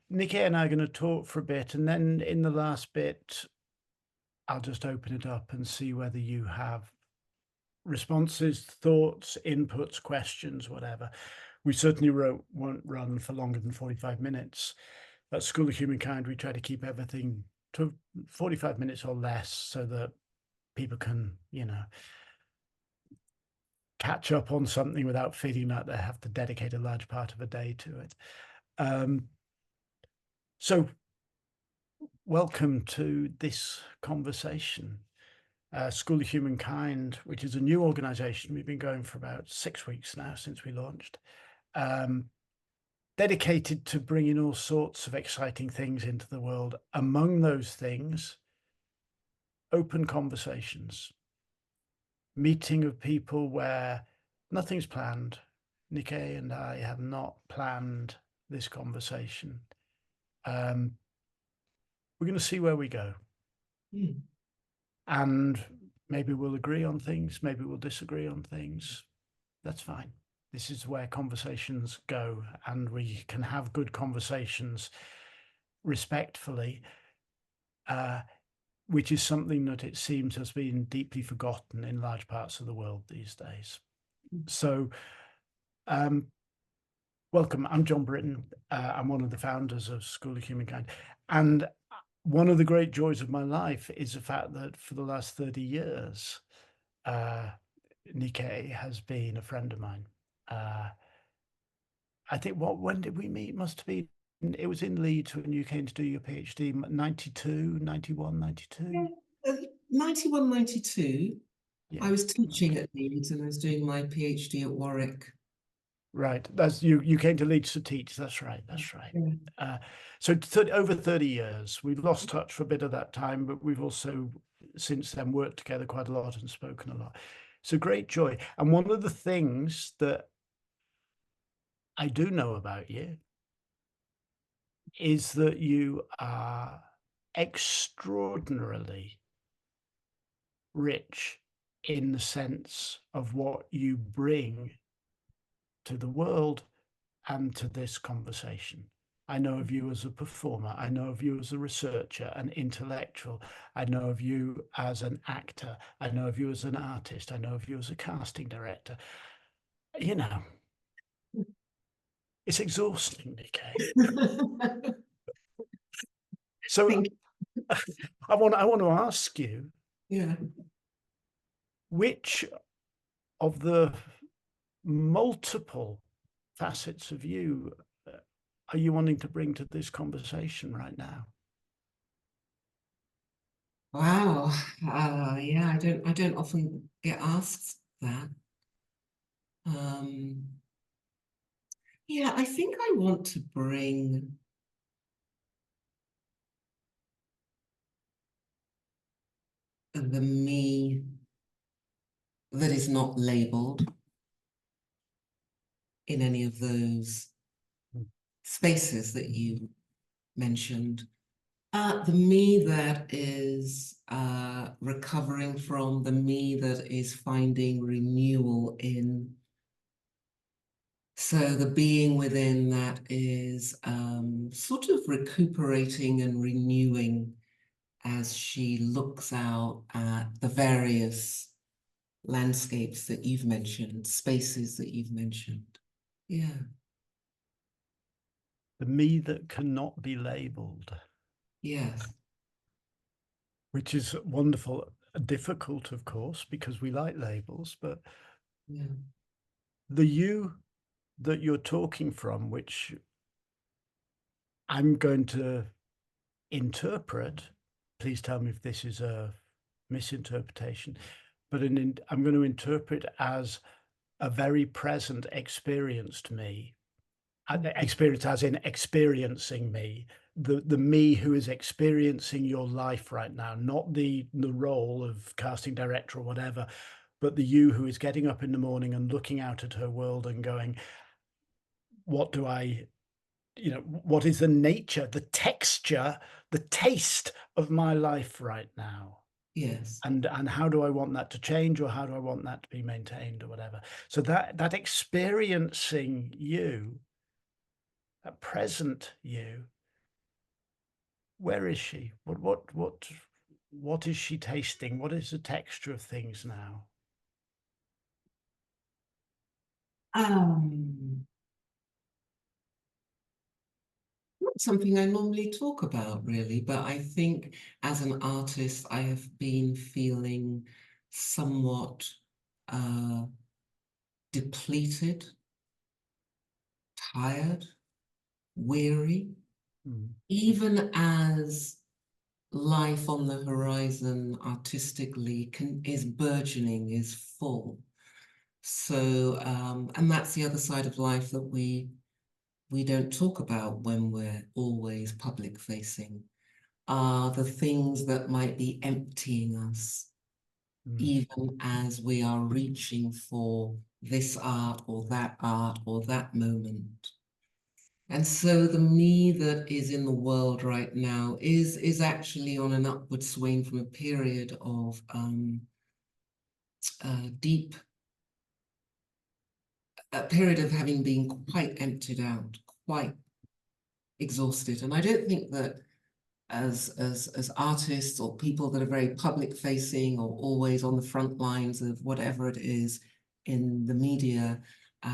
NEE-kay and I are going to talk for a bit, and then in the last bit, I'll just open it up and see whether you have responses, thoughts, inputs, questions, whatever. We certainly won't run for longer than 45 minutes. At School of Humankind, we try to keep everything to 45 minutes or less so that people can, catch up on something without feeling like they have to dedicate a large part of a day to it. So welcome to this conversation. School of Humankind, which is a new organization. We've been going for about 6 weeks now since we launched, dedicated to bringing all sorts of exciting things into the world. Among those things, open conversations, meeting of people where nothing's planned. NEE-kay and I have not planned this conversation. We're going to see where we go. And maybe we'll agree on things, maybe we'll disagree on things. That's fine. This is where conversations go, and we can have good conversations respectfully, which is something that it seems has been deeply forgotten in large parts of the world these days. So, welcome. I'm John Britton. I'm one of the founders of School of Humankind. And one of the great joys of my life is the fact that for the last 30 years, NEE-kay has been a friend of mine. I think, when did we meet? Must have been, it was in Leeds when you came to do your PhD, 92, 91, 92? Yeah, 91, 92. Yeah. I was teaching at Leeds and I was doing my PhD at Warwick. Right, that's you came to Leeds to teach. That's right. Yeah. So over 30 years. We've lost touch for a bit of that time, but we've also since then worked together quite a lot and spoken a lot. It's a great joy. And one of the things that I do know about you is that you are extraordinarily rich in the sense of what you bring to the world and to this conversation. I know of you as a performer. I know of you as a researcher, an intellectual. I know of you as an actor. I know of you as an artist. I know of you as a casting director. It's exhausting, NEE-kay. So I want to ask you, which of the multiple facets of you are you wanting to bring to this conversation right now? Wow. Yeah, I don't often get asked that. Yeah, I think I want to bring the me that is not labeled in any of those spaces that you mentioned. The me that is recovering from, the me that is finding renewal in. So the being within that is sort of recuperating and renewing as she looks out at the various landscapes that you've mentioned, spaces that you've mentioned. Yeah. The me that cannot be labeled. Yes. Which is wonderful, difficult, of course, because we like labels, but the you that you're talking from, which I'm going to interpret, please tell me if this is a misinterpretation, but I'm going to interpret as a very present experienced me, experience as in experiencing me, the me who is experiencing your life right now, not the role of casting director or whatever, but the you who is getting up in the morning and looking out at her world and going, what do I, what is the nature, the texture, the taste of my life right now? Yes. And how do I want that to change, or how do I want that to be maintained, or whatever? So that experiencing you at present you, where is she? What is she tasting? What is the texture of things now? Not something I normally talk about, really, but I think as an artist, I have been feeling somewhat depleted, tired, weary, even as life on the horizon artistically is burgeoning, is full. So, and that's the other side of life that we don't talk about when we're always public facing, are the things that might be emptying us, even as we are reaching for this art or that moment. And so the me that is in the world right now is actually on an upward swing from a period of deep, a period of having been quite emptied out, quite exhausted. And I don't think that as artists or people that are very public facing or always on the front lines of whatever it is in the media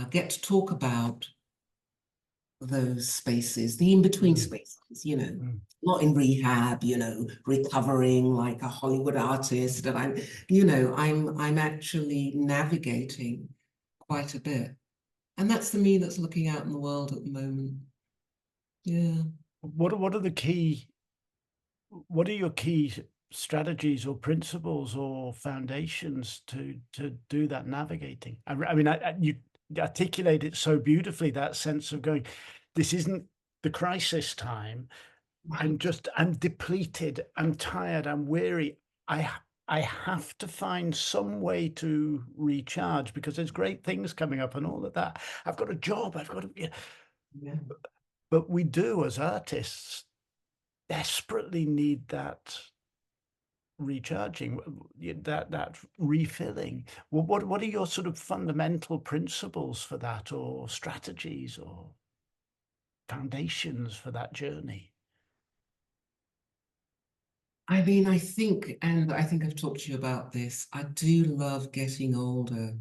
get to talk about those spaces, the in-between spaces, you know, not in rehab, you know, recovering like a Hollywood artist. And I'm actually navigating quite a bit. And that's the me that's looking out in the world at the moment. Yeah. What are your key strategies or principles or foundations to do that navigating? I mean, you articulate it so beautifully, that sense of going, this isn't the crisis time. I'm depleted, I'm tired, I'm weary. I have to find some way to recharge because there's great things coming up and all of that. I've got a job, I've got to, Yeah. but we do as artists desperately need that recharging, that refilling. What are your sort of fundamental principles for that, or strategies or foundations for that journey? I mean, I think I've talked to you about this, I do love getting older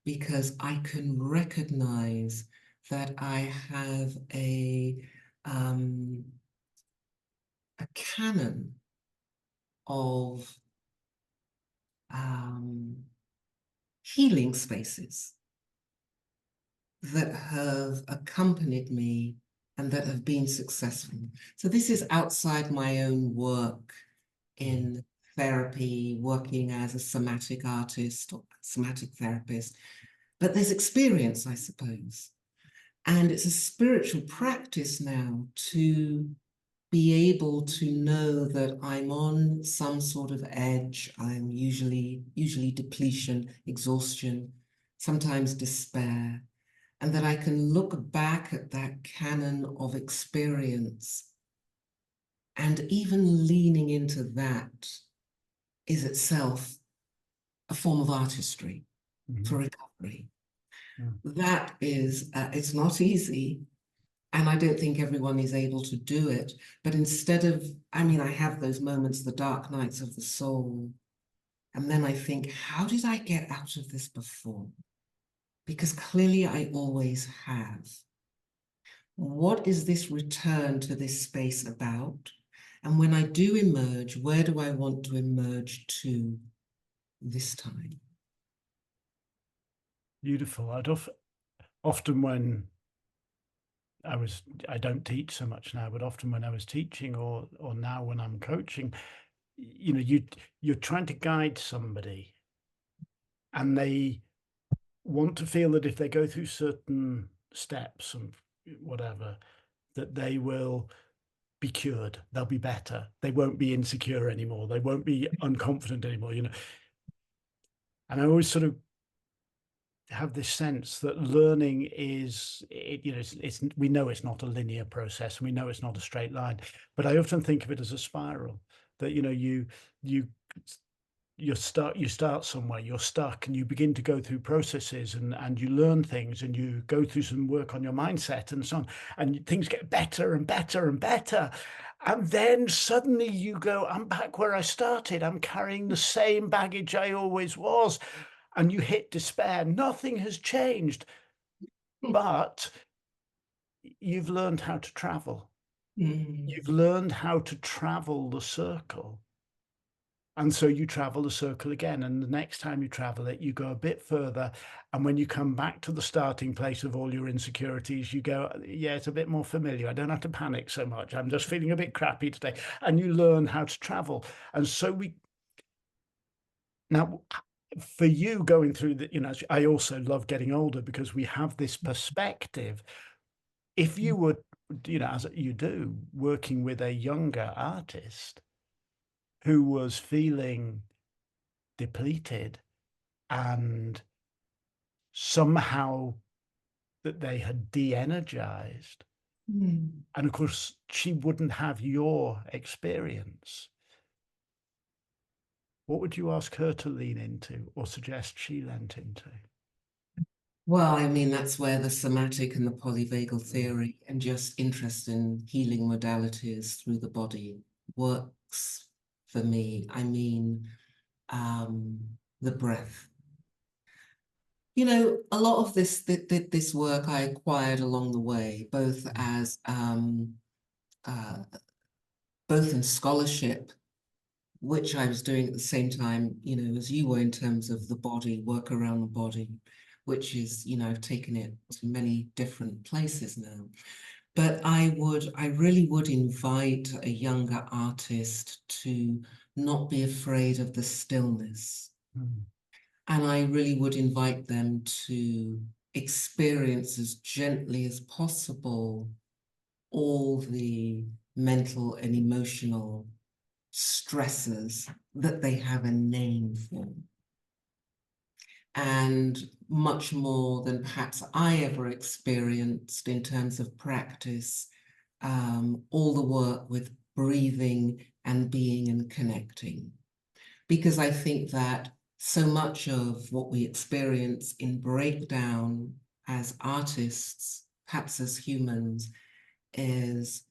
because I can recognize that I have a canon of healing spaces that have accompanied me and that have been successful. So this is outside my own work in therapy, working as a somatic artist or somatic therapist, but there's experience, I suppose. And it's a spiritual practice now to be able to know that I'm on some sort of edge. I'm usually depletion, exhaustion, sometimes despair, and that I can look back at that canon of experience, and even leaning into that is itself a form of artistry for recovery. That is, it's not easy, and I don't think everyone is able to do it. But instead of, I mean, I have those moments, the dark nights of the soul, and then I think, how did I get out of this before? Because clearly I always have. What is this return to this space about? And when I do emerge, where do I want to emerge to this time? Beautiful. Often when I don't teach so much now, but often when I was teaching or now when I'm coaching, you know, you're trying to guide somebody and they want to feel that if they go through certain steps and whatever, that they will be cured, they'll be better, they won't be insecure anymore, they won't be unconfident anymore, you know. And I always sort of have this sense that learning is, you know, it's we know it's not a linear process, and we know it's not a straight line, but I often think of it as a spiral, that, you know, you you start somewhere, you're stuck, and you begin to go through processes, and you learn things, and you go through some work on your mindset and so on, and things get better and better and better. And then suddenly you go, I'm back where I started. I'm carrying the same baggage I always was. And you hit despair. Nothing has changed, but you've learned how to travel. You've learned how to travel the circle. And so you travel the circle again. And the next time you travel it, you go a bit further. And when you come back to the starting place of all your insecurities, you go, yeah, it's a bit more familiar. I don't have to panic so much. I'm just feeling a bit crappy today. And you learn how to travel. And so now, for you going through the, I also love getting older because we have this perspective. If you were, as you do, working with a younger artist who was feeling depleted and somehow that they had de-energized, and of course she wouldn't have your experience, what would you ask her to lean into or suggest she leant into? Well, I mean, that's where the somatic and the polyvagal theory and just interest in healing modalities through the body works for me. I mean, the breath. You know, a lot of this work I acquired along the way, both as both in scholarship, which I was doing at the same time, you know, as you were in terms of the body, work around the body, which is, you know, I've taken it to many different places now. But I really would invite a younger artist to not be afraid of the stillness. Mm. And I really would invite them to experience as gently as possible all the mental and emotional stresses that they have a name for. And much more than perhaps I ever experienced in terms of practice, all the work with breathing and being and connecting. Because I think that so much of what we experience in breakdown as artists, perhaps as humans, is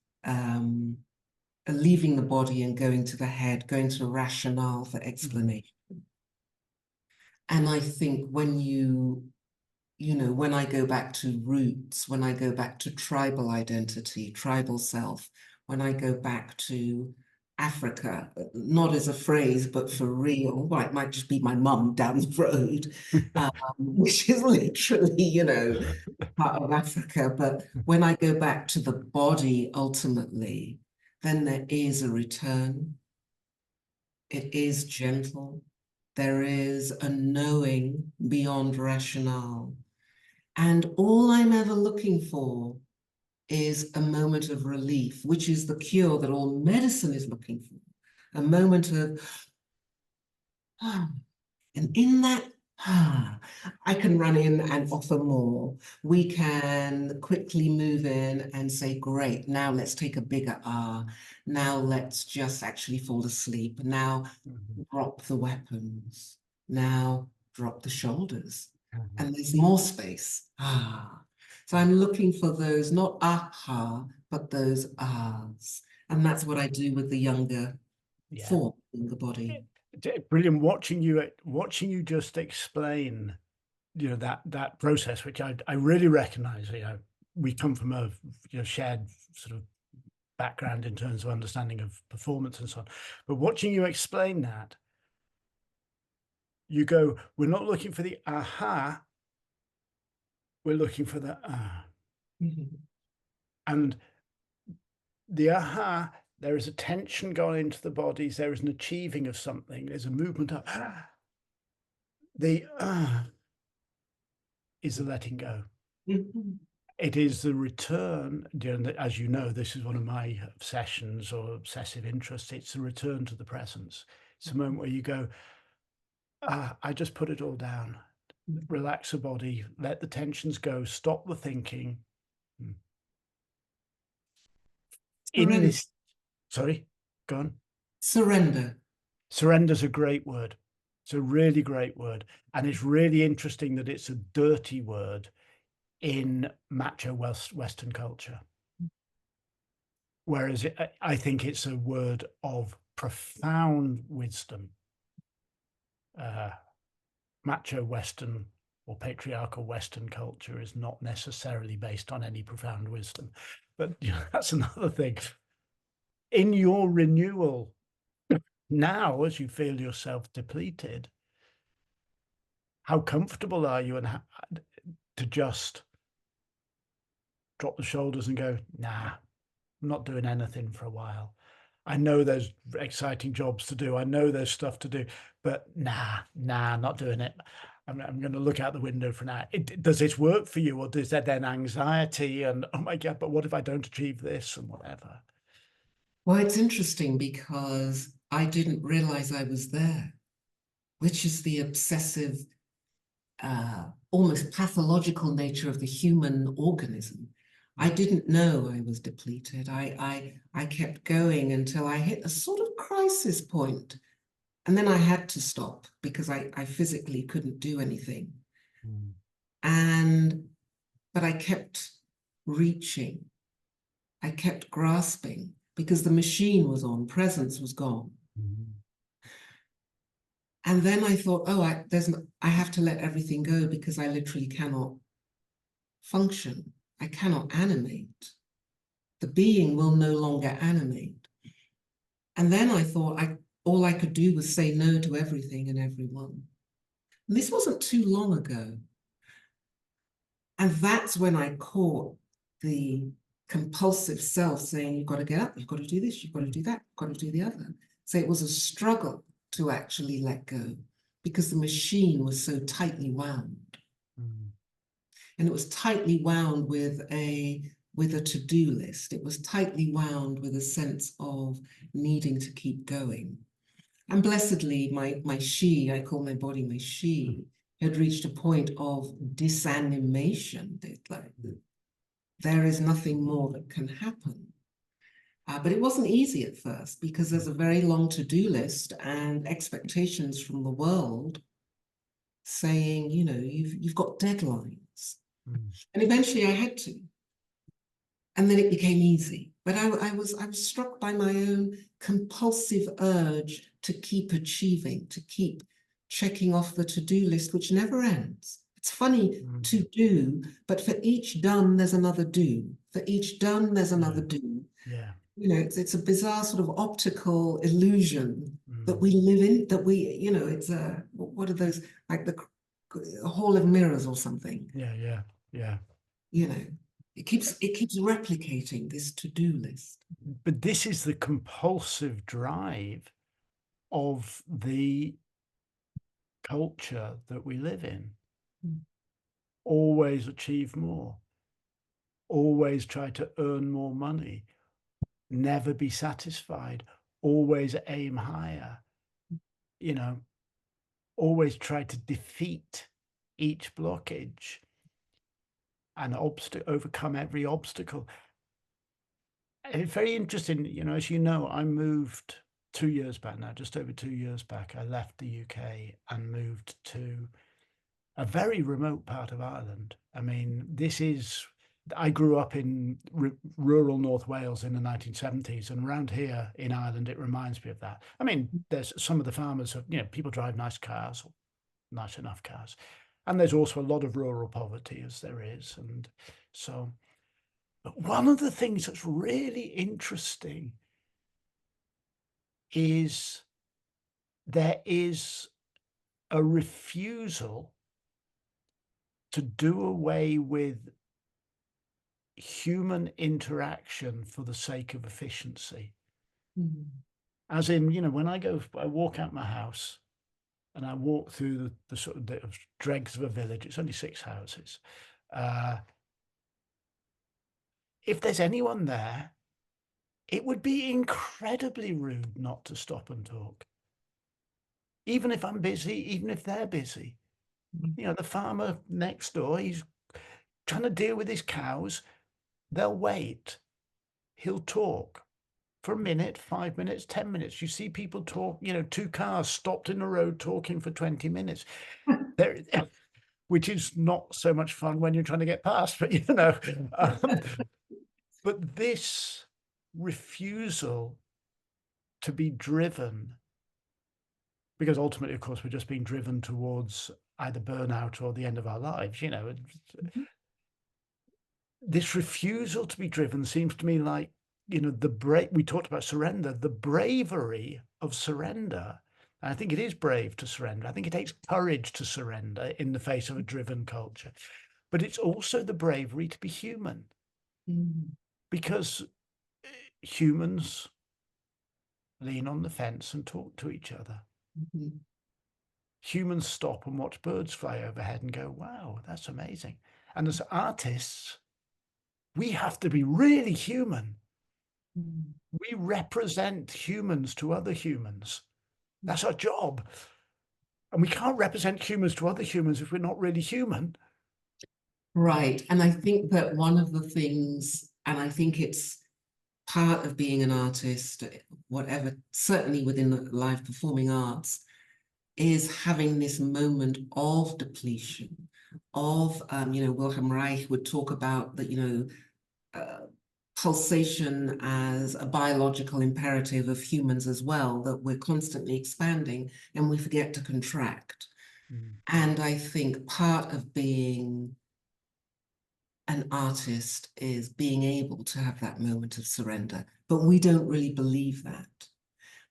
leaving the body and going to the head, going to rationale for explanation. And I think when when I go back to roots, when I go back to tribal identity, tribal self, when I go back to Africa, not as a phrase, but for real, well, it might just be my mum down the road, which is literally, part of Africa. But when I go back to the body, ultimately, then there is a return. It is gentle. There is a knowing beyond rationale. And all I'm ever looking for is a moment of relief, which is the cure that all medicine is looking for. A moment of, and in that, I can run in and offer more. We can quickly move in and say, great, now let's take a bigger ah. Now let's just actually fall asleep. Now drop the weapons. Now drop the shoulders. And there's more space. So I'm looking for those, not aha, but those ahs. And that's what I do with the younger form in the body. Brilliant watching you just explain, that process, which I really recognize. We come from a shared sort of background in terms of understanding of performance and so on. But watching you explain that, you go, we're not looking for the aha, we're looking for the ah. And the aha, there is a tension gone into the bodies, there is an achieving of something, there's a movement up. The is the letting go. It is the return, as you know, this is one of my obsessions or obsessive interests. It's the return to the presence. It's a moment where you go, I just put it all down. Relax the body, let the tensions go, stop the thinking. In this, sorry, go on. Surrender. Surrender's a great word. It's a really great word. And it's really interesting that it's a dirty word in macho Western culture. Whereas I think it's a word of profound wisdom. Macho Western or patriarchal Western culture is not necessarily based on any profound wisdom. But that's another thing. In your renewal now, as you feel yourself depleted, how comfortable are you to just drop the shoulders and go, nah, I'm not doing anything for a while. I know there's exciting jobs to do. I know there's stuff to do, but nah, not doing it. I'm going to look out the window for now. Does this work for you, or does that then anxiety and, oh my God, but what if I don't achieve this and whatever? Well, it's interesting because I didn't realize I was there, which is the obsessive, almost pathological nature of the human organism. I didn't know I was depleted. I kept going until I hit a sort of crisis point. And then I had to stop because I physically couldn't do anything. But I kept reaching. I kept grasping because the machine was on, presence was gone. And then I thought, oh, I have to let everything go because I literally cannot function. I cannot animate. The being will no longer animate. And then I thought all I could do was say no to everything and everyone. And this wasn't too long ago. And that's when I caught the compulsive self saying, you've got to get up, you've got to do this, you've got to do that, you've got to do the other. So it was a struggle to actually let go because the machine was so tightly wound. And it was tightly wound with a to-do list. It was tightly wound with a sense of needing to keep going. And blessedly, my she, I call my body my she, had reached a point of disanimation. Like, there is nothing more that can happen. But it wasn't easy at first because there's a very long to-do list and expectations from the world saying, you know, you've got deadlines. And eventually I had to. And then it became easy. But I was struck by my own compulsive urge to keep achieving, to keep checking off the to-do list, which never ends. It's funny to do, but for each done, there's another do. For each done, there's another do. Yeah. You know, it's a bizarre sort of optical illusion that we live in, that we, you know, it's a, what are those, like the Hall of Mirrors or something. Yeah. You know, it keeps replicating this to-do list. But this is the compulsive drive of the culture that we live in. Always achieve more. Always try to earn more money. Never be satisfied. Always aim higher. You know, always try to defeat each blockage and overcome every obstacle. And it's very interesting, you know, as you know, I moved 2 years back now, just over 2 years back. I left the UK and moved to a very remote part of Ireland. I mean, I grew up in rural North Wales in the 1970s, and around here in Ireland, it reminds me of that. I mean, there's some of the farmers, you know, people drive nice cars, nice enough cars. And there's also a lot of rural poverty, as there is. And so, but one of the things that's really interesting is there is a refusal to do away with human interaction for the sake of efficiency. As in, you know, when I walk out my house and I walk through the sort of the dregs of a village, it's only 6 houses. If there's anyone there, it would be incredibly rude not to stop and talk. Even if I'm busy, even if they're busy. You know, the farmer next door, he's trying to deal with his cows. They'll wait. He'll talk. for a minute, 5 minutes, 10 minutes. You see people talk, two cars stopped in the road talking for 20 minutes. There, which is not so much fun when you're trying to get past, but but this refusal to be driven, because ultimately, of course, we're just being driven towards either burnout or the end of our lives, this refusal to be driven seems to me like, we talked about surrender, the bravery of surrender. And I think it is brave to surrender. I think it takes courage to surrender in the face of a driven culture. But it's also the bravery to be human, because humans lean on the fence and talk to each other. Humans stop and watch birds fly overhead and go, wow, that's amazing. And as artists, we have to be really human. We represent humans to other humans. That's our job. And we can't represent humans to other humans if we're not really human. Right. And I think that one of the things, and I think it's part of being an artist, whatever, certainly within the live performing arts, is having this moment of depletion, of, Wilhelm Reich would talk about that, pulsation as a biological imperative of humans as well, that we're constantly expanding and we forget to contract. And I think part of being an artist is being able to have that moment of surrender, but we don't really believe that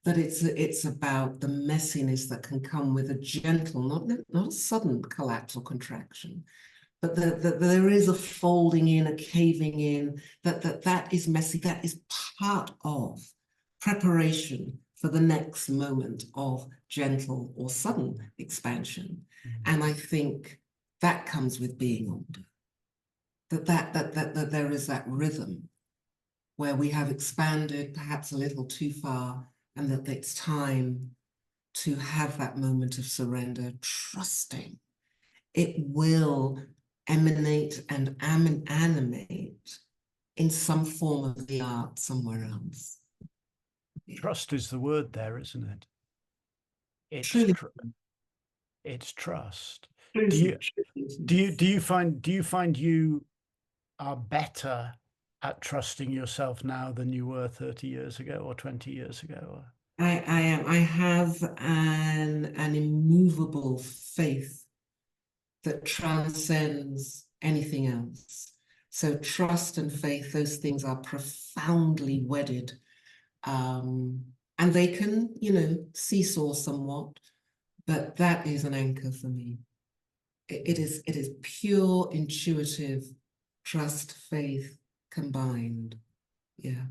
it's about the messiness that can come with a gentle, not a sudden collapse or contraction, but there is a folding in, a caving in, that is messy. That is part of preparation for the next moment of gentle or sudden expansion. And I think that comes with being older. That there is that rhythm where we have expanded perhaps a little too far, and that it's time to have that moment of surrender, trusting it will emanate and animate in some form of the art somewhere else. Trust is the word there, isn't it? It's trust. Do you find you are better at trusting yourself now than you were 30 years ago or 20 years ago? I am. I have an immovable faith that transcends anything else. So trust and faith, those things are profoundly wedded. And they can, seesaw somewhat, but that is an anchor for me. It is pure intuitive trust, faith combined. Yeah.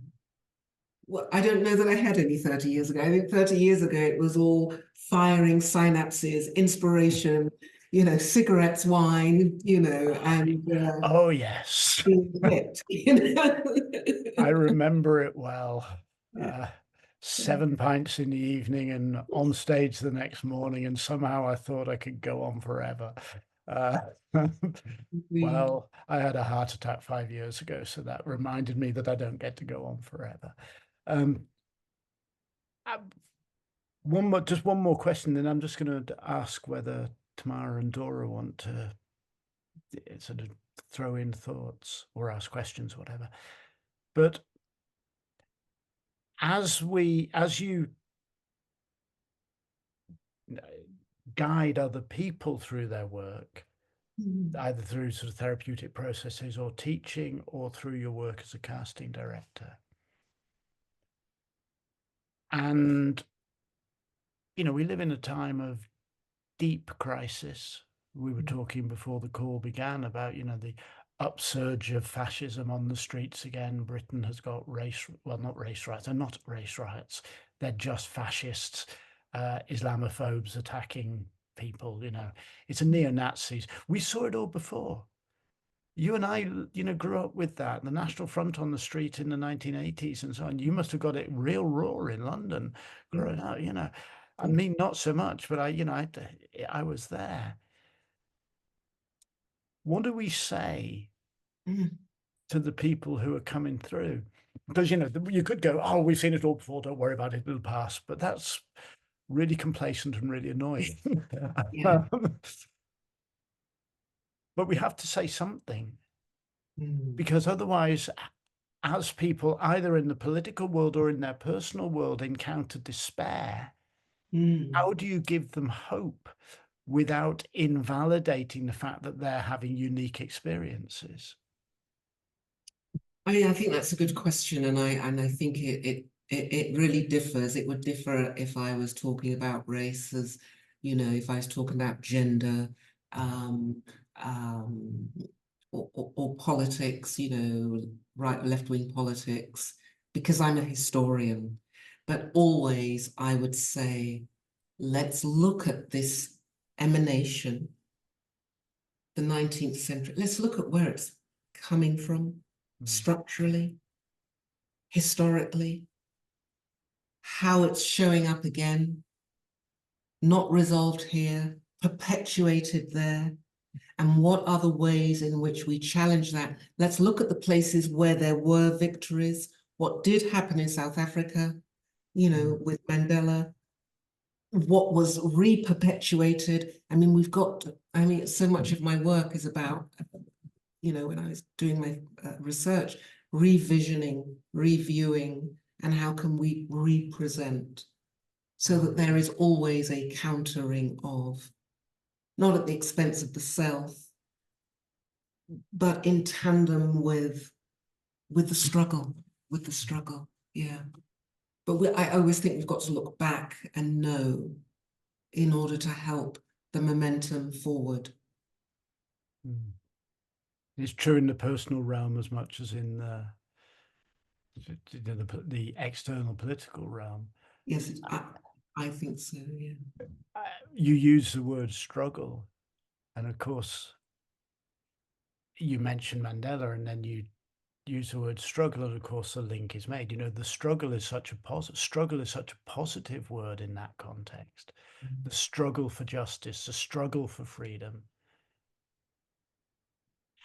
Well, I don't know that I had any 30 years ago. I think 30 years ago, it was all firing synapses, inspiration, cigarettes, wine, and oh yes, hit, I remember it well. 7 pints in the evening and on stage the next morning, and somehow I thought I could go on forever. Well, I had a heart attack 5 years ago, so that reminded me that I don't get to go on forever. Just one more question, then I'm just going to ask whether Tamara and Dora want to sort of throw in thoughts or ask questions, whatever. But as you guide other people through their work, either through sort of therapeutic processes or teaching, or through your work as a casting director, and we live in a time of deep crisis. We were talking before the call began about, the upsurge of fascism on the streets again. Britain has got not race riots. They're not race riots. They're just fascists, Islamophobes attacking people. It's a neo-Nazis. We saw it all before. You and I, grew up with that. The National Front on the street in the 1980s and so on. You must have got it real raw in London growing up, I mean, not so much, but I was there. What do we say to the people who are coming through. Because, you know, you could go, oh, we've seen it all before, don't worry about it, it'll pass. But that's really complacent and really annoying. Yeah. But we have to say something, Mm. because otherwise, as people either in the political world or in their personal world encounter despair, how do you give them hope without invalidating the fact that they're having unique experiences? I think that's a good question, and I think it really differs. It would differ if I was talking about race, as you know, if I was talking about gender, um, um, or politics, you know, right, left-wing politics, because I'm a historian. But always I would say, let's look at this emanation, the 19th century. Let's look at where it's coming from structurally, historically, how it's showing up again, not resolved here, perpetuated there, and what are the ways in which we challenge that. Let's look at the places where there were victories, what did happen in South Africa, you know, with Mandela, what was re-perpetuated. I mean, we've got, I mean, so much of my work is about, you know, when I was doing my research, revisioning, reviewing, and how can we represent so that there is always a countering of, not at the expense of the self, but in tandem with the struggle, yeah. But I always think we've got to look back and know in order to help the momentum forward. It's true in the personal realm as much as in the external political realm. Yes, I think so, yeah. You use the word struggle, and of course, you mentioned Mandela, and then you use the word struggle, and of course, the link is made. You know, the struggle is such a positive word in that context. The struggle for justice, the struggle for freedom,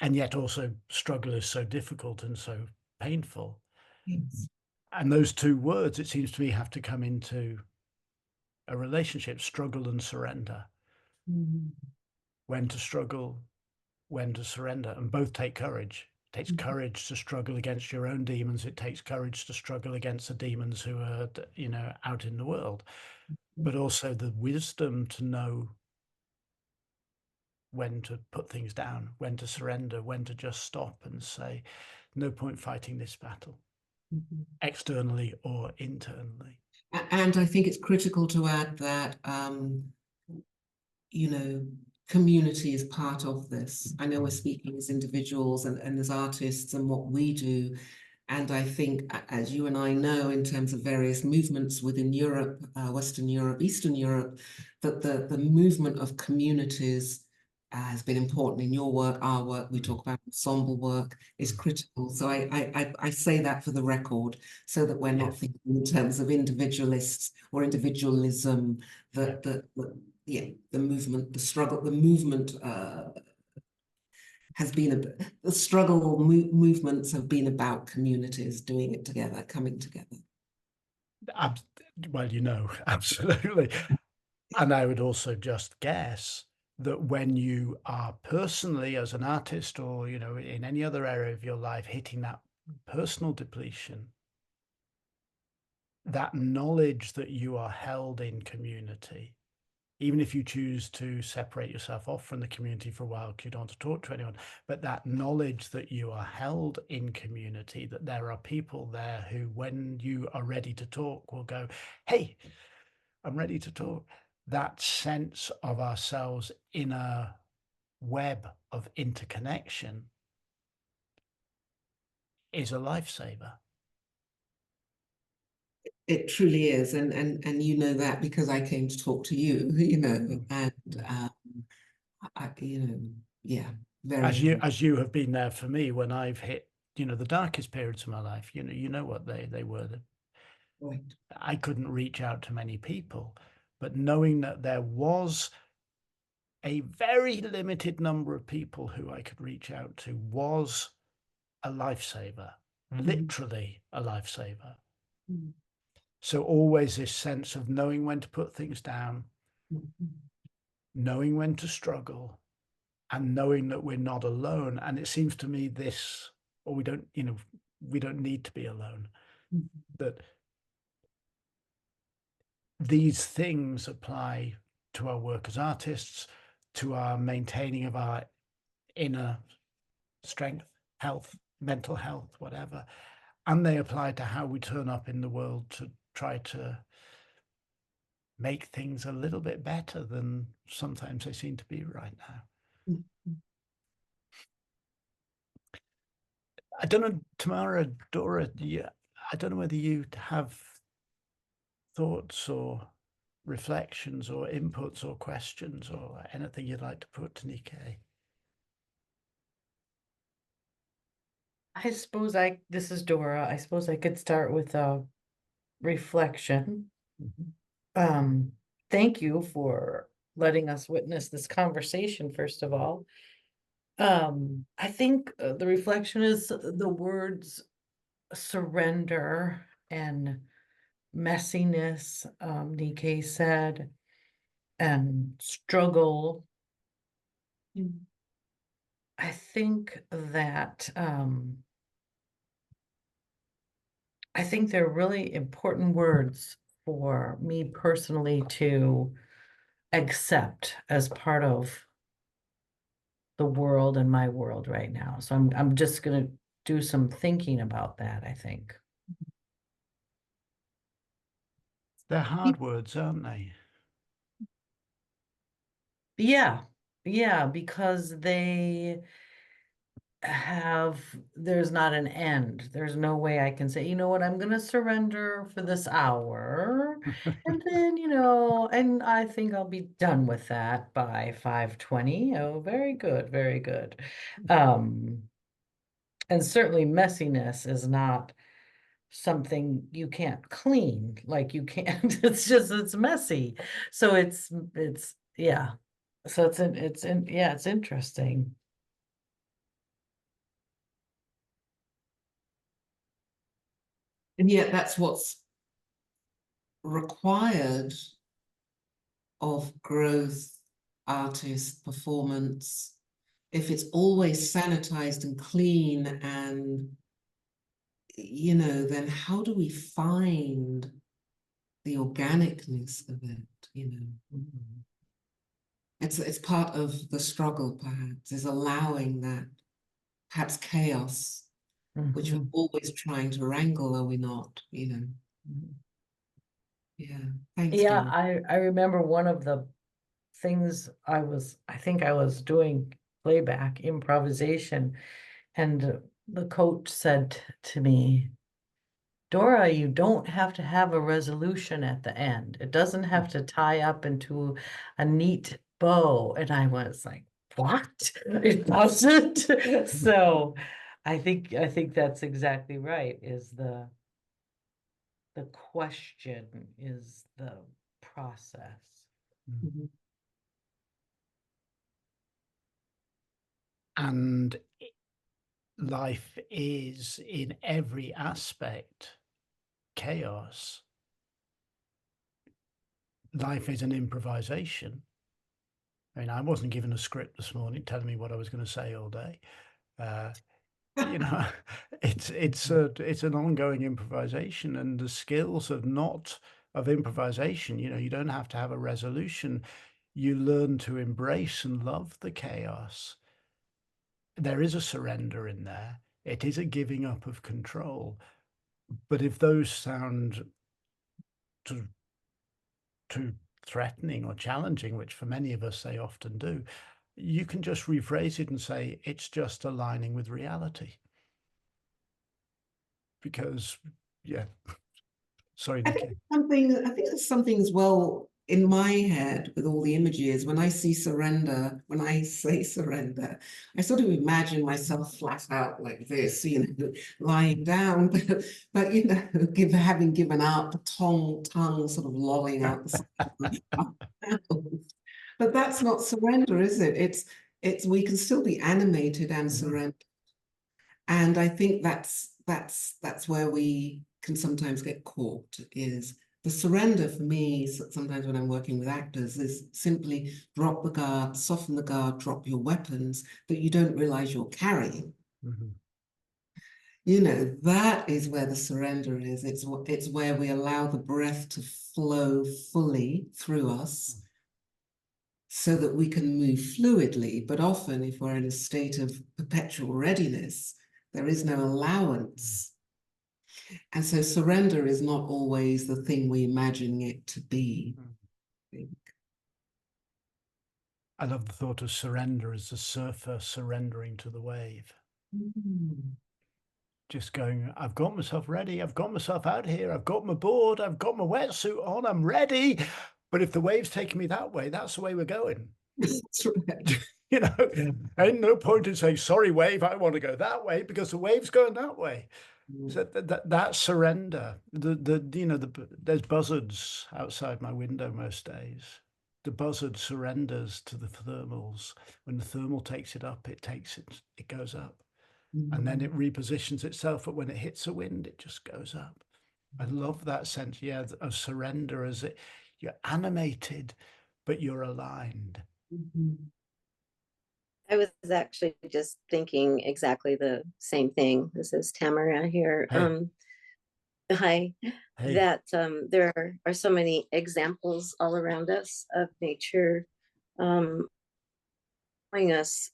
and yet also struggle is so difficult and so painful. Yes. And those two words, it seems to me, have to come into a relationship: struggle and surrender. When to struggle, when to surrender, and both take courage. It takes courage to struggle against your own demons. It takes courage to struggle against the demons who are, you know, out in the world, but also the wisdom to know when to put things down, when to surrender, when to just stop and say, no point fighting this battle, externally or internally. And I think it's critical to add that, you know, community is part of this. I know we're speaking as individuals and as artists and what we do. And I think, as you and I know, in terms of various movements within Europe, Western Europe, Eastern Europe, that the movement of communities has been important in your work, our work. We talk about ensemble work is critical. So I say that for the record, so that we're not thinking in terms of individualists or individualism. The movement, the struggle, the movement has been the struggle movements have been about communities doing it together, coming together. Well, you know, absolutely. And I would also just guess that when you are personally, as an artist, or, you know, in any other area of your life, hitting that personal depletion, that knowledge that you are held in community, even if you choose to separate yourself off from the community for a while because you don't want to talk to anyone, but that knowledge that you are held in community, that there are people there who, when you are ready to talk, will go, hey, I'm ready to talk. That sense of ourselves in a web of interconnection is a lifesaver. It truly is, and you know that because I came to talk to you, you know, and you know, yeah, very important. As you have been there for me when I've hit, you know, the darkest periods of my life. You know what they were. Right. I couldn't reach out to many people, but knowing that there was a very limited number of people who I could reach out to was a lifesaver, literally a lifesaver. Mm. So always this sense of knowing when to put things down, knowing when to struggle, and knowing that we're not alone. And it seems to me this, or we don't, we don't need to be alone, that these things apply to our work as artists, to our maintaining of our inner strength, health, mental health, whatever. And they apply to how we turn up in the world to try to make things a little bit better than sometimes they seem to be right now. I don't know, Tamara, Dora, I don't know whether you have thoughts or reflections or inputs or questions or anything you'd like to put to NEE-kay. I suppose this is Dora. I suppose I could start with a reflection. Thank you for letting us witness this conversation, first of all. I think the reflection is the words surrender and messiness, NEE-kay said, and struggle. I think that I think they're really important words for me personally to accept as part of the world and my world right now. So I'm just gonna do some thinking about that, I think. They're hard words, aren't they? Yeah, because there's not an end. There's no way I can say, you know what, I'm gonna surrender for this hour. And then, and I think I'll be done with that by 5:20. Oh, very good, very good. And certainly messiness is not something you can't clean, like you can't, it's messy. So yeah. So it's interesting. And yet that's what's required of growth, artist, performance. If it's always sanitized and clean and, then how do we find the organicness of it, It's part of the struggle, perhaps, is allowing that perhaps chaos, which we're always trying to wrangle, are we not? Yeah. Thanks, Yeah, Dora. I remember one of the things I think I was doing playback improvisation, and the coach said to me, Dora, you don't have to have a resolution at the end. It doesn't have to tie up into a neat bow. And I was like, what? It doesn't. So I think that's exactly right, is the question is the process. And life is in every aspect chaos. Life is an improvisation. I mean, I wasn't given a script this morning telling me what I was going to say all day. It's an ongoing improvisation, and the skills of improvisation, you don't have to have a resolution. You learn to embrace and love the chaos. There is a surrender in there. It is a giving up of control. But if those sound too threatening or challenging, which for many of us they often do, you can just rephrase it and say, it's just aligning with reality. Because, yeah, sorry, NEE-kay. I think there's something as well in my head with all the images. When I say surrender, I sort of imagine myself flat out like this, lying down, but having given up, tongue sort of lolling out the side. But that's not surrender, is it? It's we can still be animated and surrender. And I think that's where we can sometimes get caught, is the surrender for me, sometimes when I'm working with actors, is simply drop the guard, soften the guard, drop your weapons that you don't realize you're carrying. Mm-hmm. You know, that is where the surrender is. It's where we allow the breath to flow fully through us so that we can move fluidly. But often, if we're in a state of perpetual readiness, there is no allowance. And so surrender is not always the thing we imagine it to be. I love the thought of surrender as the surfer surrendering to the wave. Just going, I've got myself ready. I've got myself out here. I've got my board. I've got my wetsuit on. I'm ready. But if the wave's taking me that way, that's the way we're going. That's right. You know, ain't no point in saying, sorry, wave, I want to go that way, because the wave's going that way. So that surrender, there's buzzards outside my window most days. The buzzard surrenders to the thermals. When the thermal takes it up, it goes up. And then it repositions itself, but when it hits the wind, it just goes up. I love that sense, yeah, of surrender, as you're animated, but you're aligned. I was actually just thinking exactly the same thing. This is Tamara here. Hey. Hi. Hey. That there are so many examples all around us of nature showing us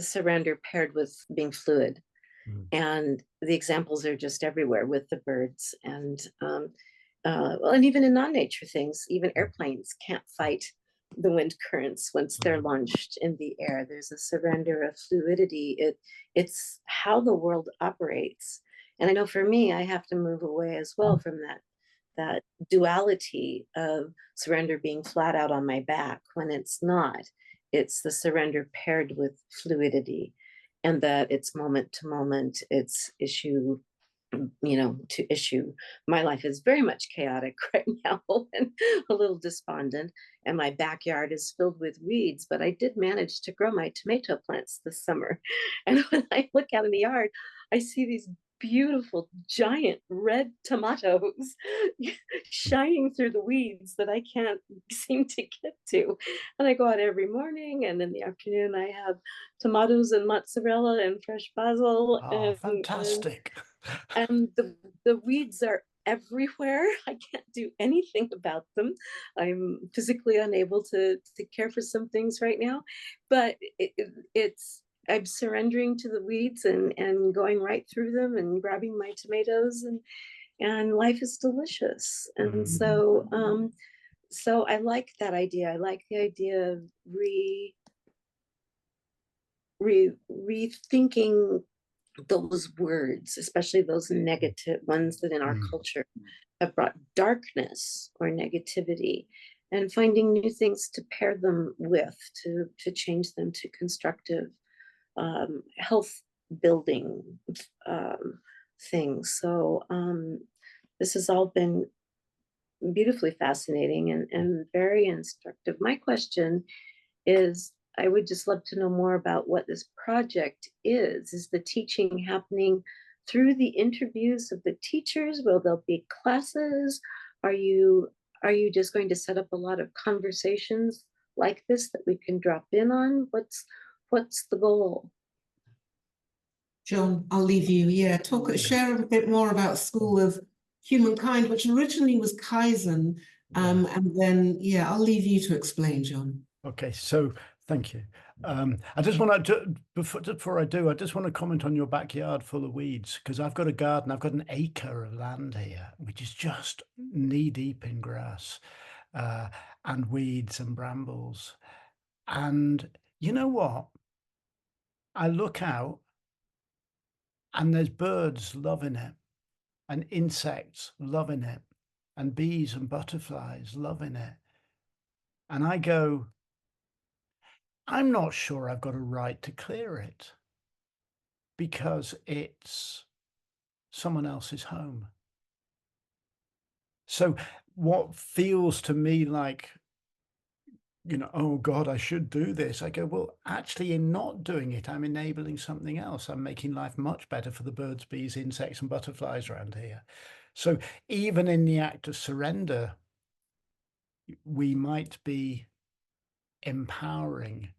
surrender paired with being fluid. And the examples are just everywhere with the birds and well, and even in non-nature things, even airplanes can't fight the wind currents once they're launched in the air. There's a surrender of fluidity. It's how the world operates. And I know for me, I have to move away as well from that duality of surrender being flat out on my back when it's not. It's the surrender paired with fluidity, and that it's moment to moment, it's issue to issue. My life is very much chaotic right now and a little despondent, and my backyard is filled with weeds, but I did manage to grow my tomato plants this summer. And when I look out in the yard, I see these beautiful giant red tomatoes shining through the weeds that I can't seem to get to. And I go out every morning, and in the afternoon I have tomatoes and mozzarella and fresh basil. Oh, fantastic. And the weeds are everywhere. I can't do anything about them. I'm physically unable to care for some things right now, but I'm surrendering to the weeds and going right through them and grabbing my tomatoes, and life is delicious. And so I like that idea. I like the idea of rethinking those words, especially those negative ones that in our culture have brought darkness or negativity, and finding new things to pair them with, to change them to constructive, health building things. So this has all been beautifully fascinating and very instructive. My question is, I would just love to know more about what this project is. Is the teaching happening through the interviews of the teachers? Will there be classes? Are you just going to set up a lot of conversations like this that we can drop in on? What's the goal? John, I'll leave you. Yeah, share a bit more about School of Humankind, which originally was Kaizen. And then, yeah, I'll leave you to explain, John. Okay, so thank you. I just want to, before I do, I just want to comment on your backyard full of weeds, because I've got a garden. I've got an acre of land here, which is just knee deep in grass and weeds and brambles. And you know what? I look out and there's birds loving it, and insects loving it, and bees and butterflies loving it. And I go, I'm not sure I've got a right to clear it, because it's someone else's home. So what feels to me like you know, oh God, I should do this. I go, well, actually, in not doing it, I'm enabling something else. I'm making life much better for the birds, bees, insects, and butterflies around here. So even in the act of surrender, we might be empowering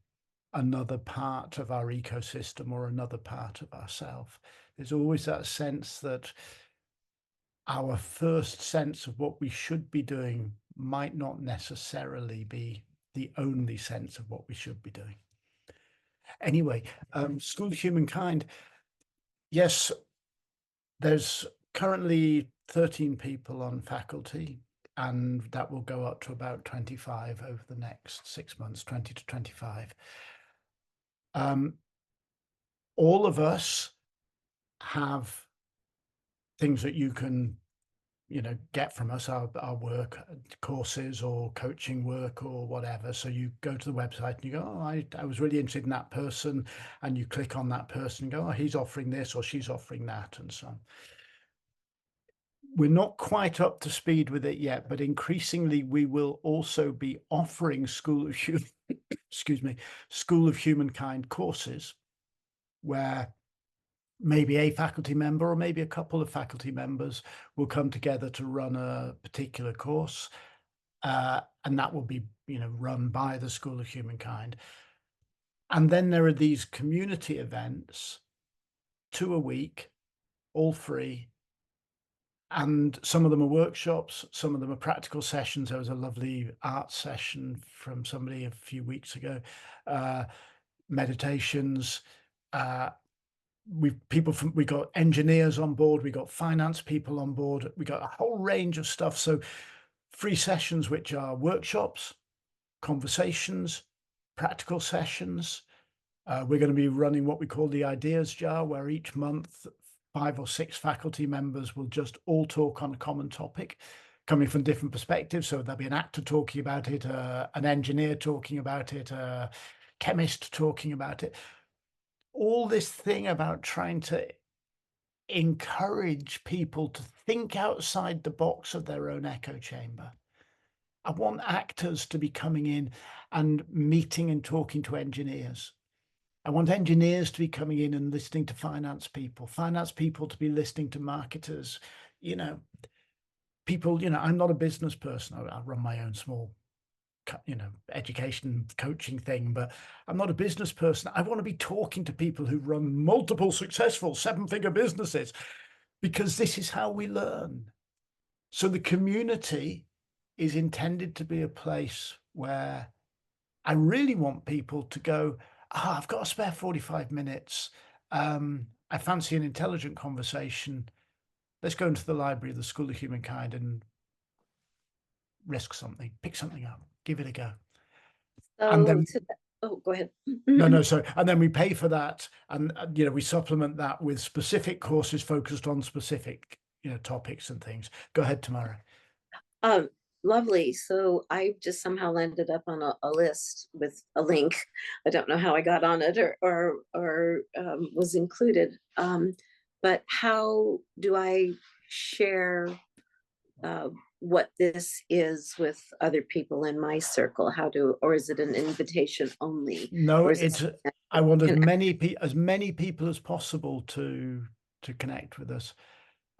another part of our ecosystem or another part of ourself. There's always that sense that our first sense of what we should be doing might not necessarily be the only sense of what we should be doing. Anyway, School of Humankind, yes, there's currently 13 people on faculty, and that will go up to about 25 over the next 6 months, 20 to 25. All of us have things that you can, you know, get from us, our work, courses or coaching work or whatever. So you go to the website and you go, oh, I was really interested in that person, and you click on that person and go, oh, he's offering this or she's offering that, and so on. We're not quite up to speed with it yet, but increasingly we will also be offering School of Humankind courses where maybe a faculty member or maybe a couple of faculty members will come together to run a particular course, and that will be, you know, run by the School of Humankind. And then there are these community events, 2 a week, all free. And some of them are workshops, some of them are practical sessions. There was a lovely art session from somebody a few weeks ago, meditations. We got engineers on board, we got finance people on board, we got a whole range of stuff. So free sessions, which are workshops, conversations, practical sessions. We're going to be running what we call the Ideas Jar, where each month 5 or 6 faculty members will just all talk on a common topic, coming from different perspectives. So there'll be an actor talking about it, an engineer talking about it, a chemist talking about it. All this thing about trying to encourage people to think outside the box of their own echo chamber. I want actors to be coming in and meeting and talking to engineers. I want engineers to be coming in and listening to finance people to be listening to marketers. You know, people, you know, I'm not a business person. I run my own small, you know, education coaching thing, but I'm not a business person. I want to be talking to people who run multiple successful 7-figure businesses, because this is how we learn. So the community is intended to be a place where I really want people to go, I've got a spare 45 minutes. I fancy an intelligent conversation. Let's go into the library of the School of Humankind and risk something, pick something up, give it a go. And then, oh, go ahead. no, sorry. And then we pay for that. And, you know, we supplement that with specific courses focused on specific, you know, topics and things. Go ahead, Tamara. Lovely. So I just somehow landed up on a list with a link. I don't know how I got on it or was included. But how do I share what this is with other people in my circle? Or is it an invitation only? No, I want as many people as possible to connect with us,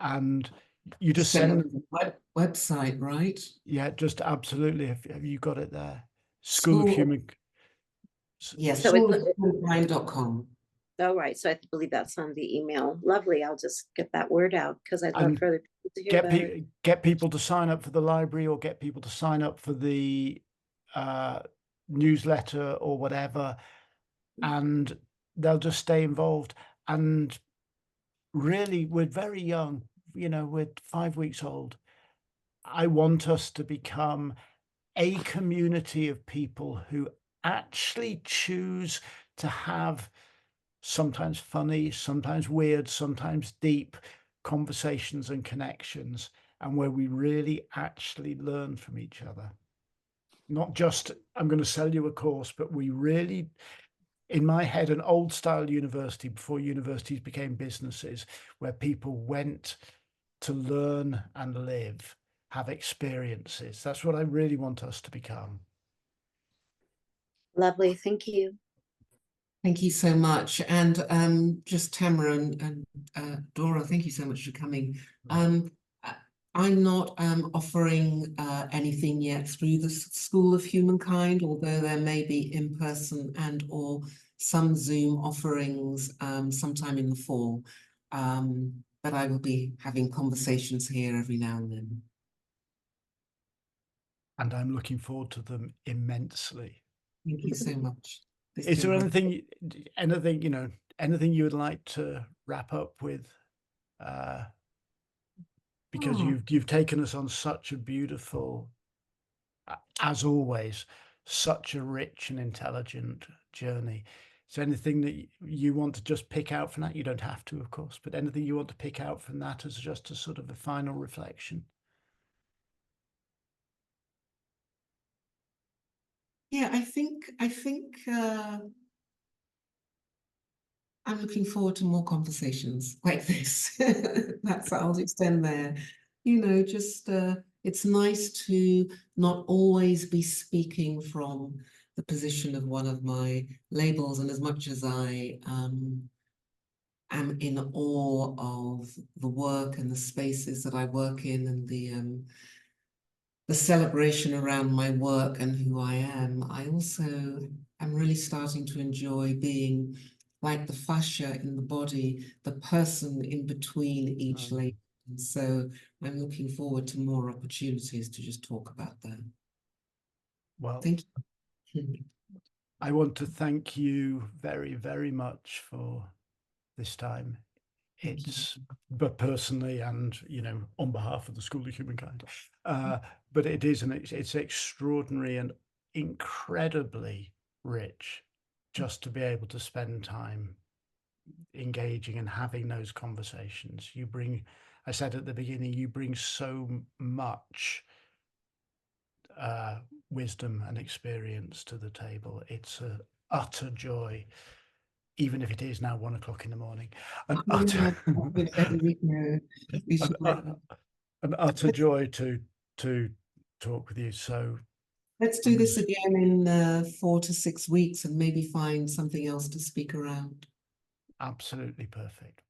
and you just send the website, right? Yeah, just absolutely. Have you got it there? School of Human. Yes, so schoolofhumankind.com. Oh, right. So I believe that's on the email. Lovely. I'll just get that word out because I'd love for other people to hear about it. Get people to sign up for the library, or get people to sign up for the newsletter or whatever, and they'll just stay involved. And really, we're very young, you know, we're 5 weeks old. I want us to become a community of people who actually choose to have sometimes funny, sometimes weird, sometimes deep conversations and connections, and where we really actually learn from each other. Not just, I'm going to sell you a course, but we really, in my head, an old style university before universities became businesses, where people went to learn and live, have experiences. That's what I really want us to become. Lovely. Thank you. Thank you so much. And just Tamara and Dora, thank you so much for coming. I'm not offering anything yet through the School of Humankind, although there may be in-person and or some Zoom offerings sometime in the fall. But I will be having conversations here every now and then. And I'm looking forward to them immensely. Thank you so much. Is there anything, anything you would like to wrap up with? Because you've taken us on such a beautiful, as always, such a rich and intelligent journey. Is there anything that you want to just pick out from that? You don't have to, of course, but anything you want to pick out from that as just a sort of a final reflection? Yeah, I think I'm looking forward to more conversations like this. That's I'll extend there. Just it's nice to not always be speaking from the position of one of my labels, and as much as I am in awe of the work and the spaces that I work in and the celebration around my work and who I am, I also am really starting to enjoy being like the fascia in the body, the person in between each label. And so I'm looking forward to more opportunities to just talk about that. Well, thank you. I want to thank you very, very much for this time. But personally and, on behalf of the School of Humankind, but it is, it's extraordinary and incredibly rich just to be able to spend time engaging and having those conversations. You bring, I said at the beginning, you bring so much wisdom and experience to the table. It's an utter joy, even if it is now 1 o'clock in the morning. An utter joy to talk with you. So let's do this again in 4 to 6 weeks and maybe find something else to speak around. Absolutely perfect.